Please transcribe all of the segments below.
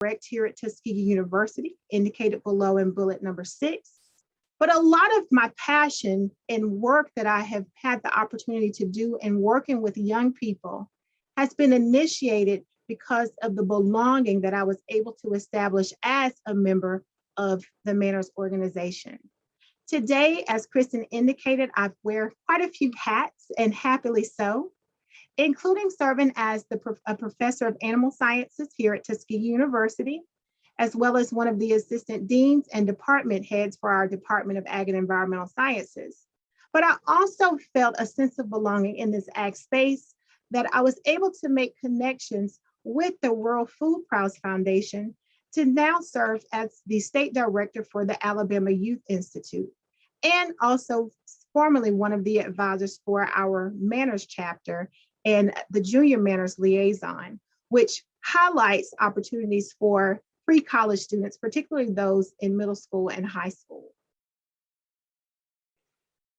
direct here at Tuskegee University, indicated below in bullet number 6. But a lot of my passion and work that I have had the opportunity to do in working with young people has been initiated because of the belonging that I was able to establish as a member of the Manners organization. Today, as Kristen indicated, I wear quite a few hats, and happily so, including serving as a professor of animal sciences here at Tuskegee University, as well as one of the assistant deans and department heads for our Department of Ag and Environmental Sciences. But I also felt a sense of belonging in this ag space, that I was able to make connections with the World Food Prize Foundation to now serve as the state director for the Alabama Youth Institute, and also formerly one of the advisors for our Manners chapter and the Junior Manners Liaison, which highlights opportunities for pre-college students, particularly those in middle school and high school.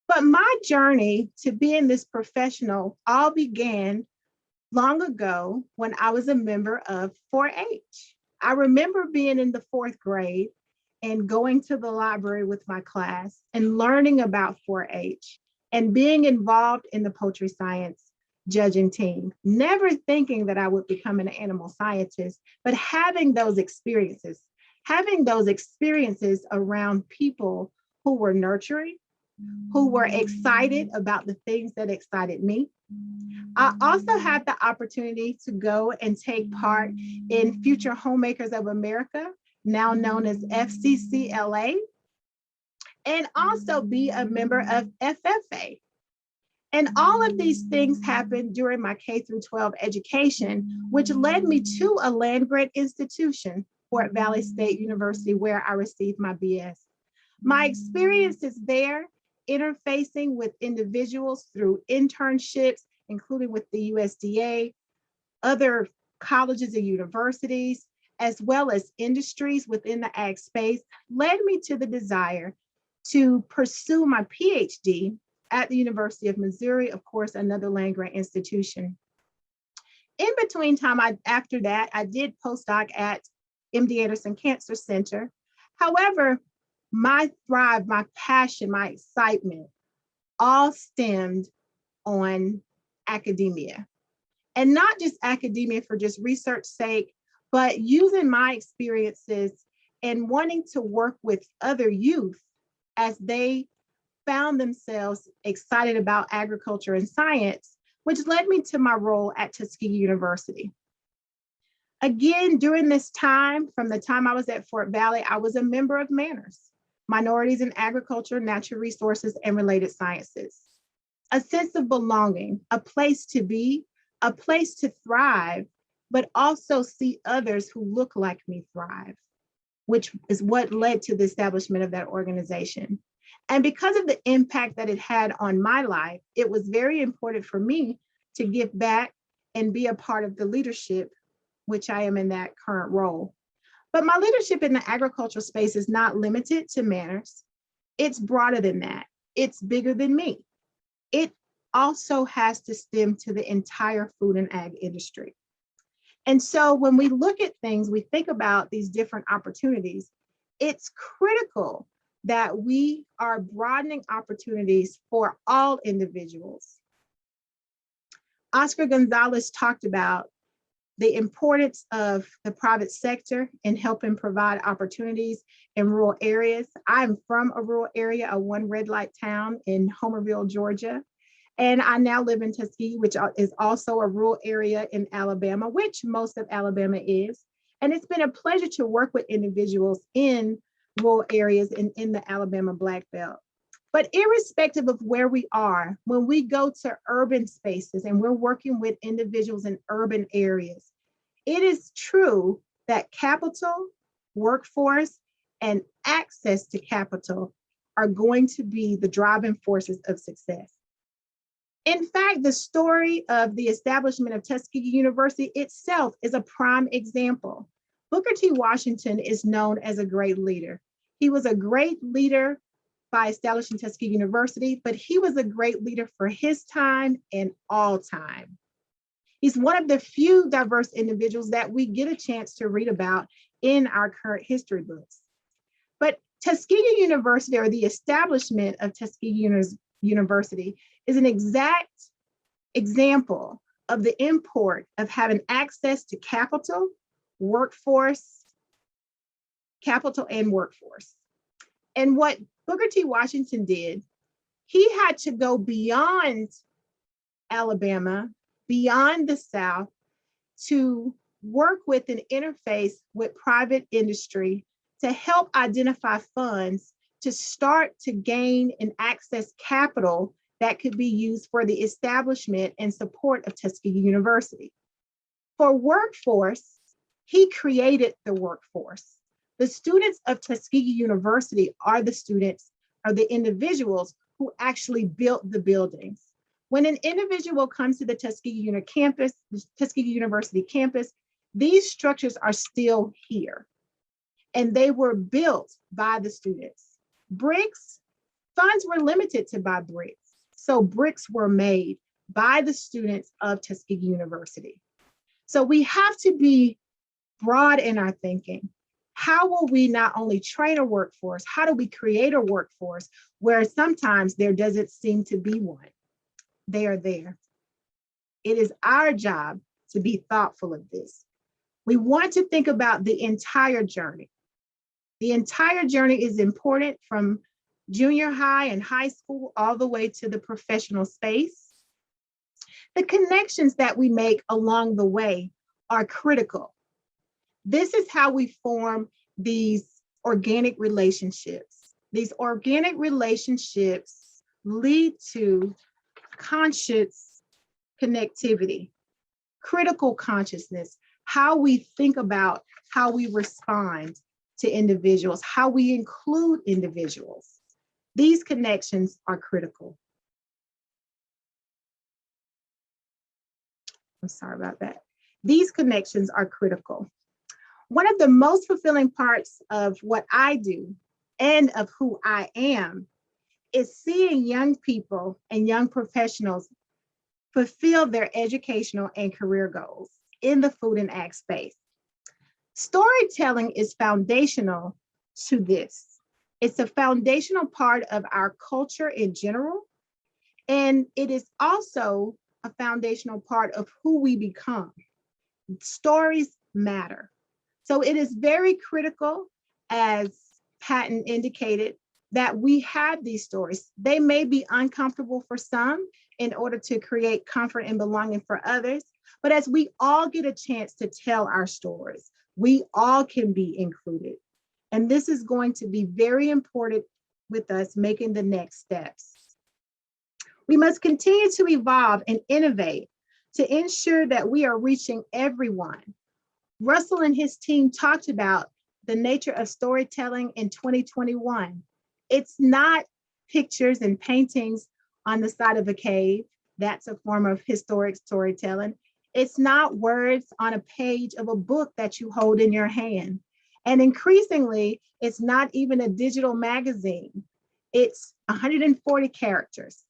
But my journey to being this professional all began long ago when I was a member of 4-H. I remember being in the 4th grade and going to the library with my class and learning about 4-H and being involved in the poultry science judging team, never thinking that I would become an animal scientist, but having those experiences around people who were nurturing, who were excited about the things that excited me. I also had the opportunity to go and take part in Future Homemakers of America, now known as FCCLA, and also be a member of FFA. And all of these things happened during my K-12 education, which led me to a land-grant institution, Fort Valley State University, where I received my BS. My experiences there, interfacing with individuals through internships, including with the USDA, other colleges and universities, as well as industries within the ag space, led me to the desire to pursue my PhD at the University of Missouri, of course, another land-grant institution. In between time, after that, I did postdoc at MD Anderson Cancer Center. However, my thrive, my passion, my excitement all stemmed on academia. And not just academia for just research sake, but using my experiences and wanting to work with other youth as they found themselves excited about agriculture and science, which led me to my role at Tuskegee University. Again, during this time, from the time I was at Fort Valley, I was a member of Manners, Minorities in Agriculture, Natural Resources, and Related Sciences. A sense of belonging, a place to be, a place to thrive, but also see others who look like me thrive, which is what led to the establishment of that organization. And because of the impact that it had on my life, it was very important for me to give back and be a part of the leadership, which I am in that current role. But my leadership in the agricultural space is not limited to Manners. It's broader than that. It's bigger than me. It also has to stem to the entire food and ag industry. And so when we look at things, we think about these different opportunities. It's critical that we are broadening opportunities for all individuals. Oscar Gonzalez talked about the importance of the private sector in helping provide opportunities in rural areas. I'm from a rural area, a one red light town in Homerville, Georgia. And I now live in Tuskegee, which is also a rural area in Alabama, which most of Alabama is. And it's been a pleasure to work with individuals in rural areas and in the Alabama Black Belt. But irrespective of where we are, when we go to urban spaces and we're working with individuals in urban areas, it is true that capital, workforce, and access to capital are going to be the driving forces of success. In fact, the story of the establishment of Tuskegee University itself is a prime example. Booker T. Washington is known as a great leader. He was a great leader by establishing Tuskegee University, but he was a great leader for his time and all time. He's one of the few diverse individuals that we get a chance to read about in our current history books. But Tuskegee University, or the establishment of Tuskegee University, is an exact example of the import of having access to capital and workforce. And what Booker T. Washington did, he had to go beyond Alabama, beyond the South, to work with and interface with private industry to help identify funds to start to gain and access capital that could be used for the establishment and support of Tuskegee University. For workforce, he created the workforce. The students of Tuskegee University are the individuals who actually built the buildings. When an individual comes to the Tuskegee University campus, these structures are still here, and they were built by the students. Bricks, funds were limited to buy bricks. So bricks were made by the students of Tuskegee University. So we have to be broad in our thinking. How will we not only train a workforce, how do we create a workforce where sometimes there doesn't seem to be one? They are there. It is our job to be thoughtful of this. We want to think about the entire journey. The entire journey is important, from junior high and high school all the way to the professional space. The connections that we make along the way are critical. This is how we form these organic relationships. These organic relationships lead to conscious connectivity, critical consciousness, how we think about how we respond to individuals, how we include individuals. These connections are critical. I'm sorry about that. These connections are critical. One of the most fulfilling parts of what I do and of who I am is seeing young people and young professionals fulfill their educational and career goals in the food and ag space. Storytelling is foundational to this. It's a foundational part of our culture in general, and it is also a foundational part of who we become. Stories matter. So it is very critical, as Patton indicated, that we have these stories. They may be uncomfortable for some in order to create comfort and belonging for others, but as we all get a chance to tell our stories, we all can be included. And this is going to be very important with us making the next steps. We must continue to evolve and innovate to ensure that we are reaching everyone. Russell and his team talked about the nature of storytelling in 2021. It's not pictures and paintings on the side of a cave. That's a form of historic storytelling. It's not words on a page of a book that you hold in your hand. And increasingly, it's not even a digital magazine. It's 140 characters.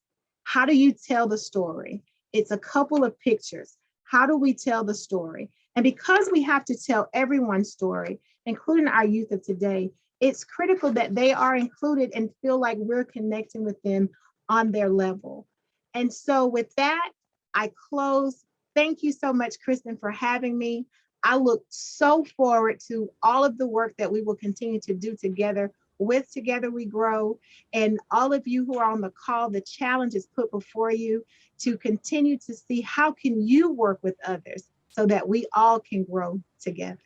How do you tell the story? It's a couple of pictures. How do we tell the story? And because we have to tell everyone's story, including our youth of today, it's critical that they are included and feel like we're connecting with them on their level. And so with that, I close. Thank you so much, Kristen, for having me. I look so forward to all of the work that we will continue to do together with Together We Grow. And all of you who are on the call, the challenge is put before you to continue to see how can you work with others so that we all can grow together.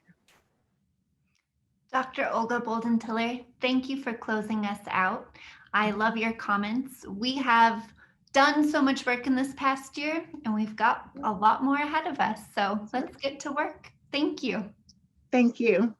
Dr. Olga Bolden-Tiller, thank you for closing us out. I love your comments. We have done so much work in this past year, and we've got a lot more ahead of us. So let's get to work. Thank you. Thank you.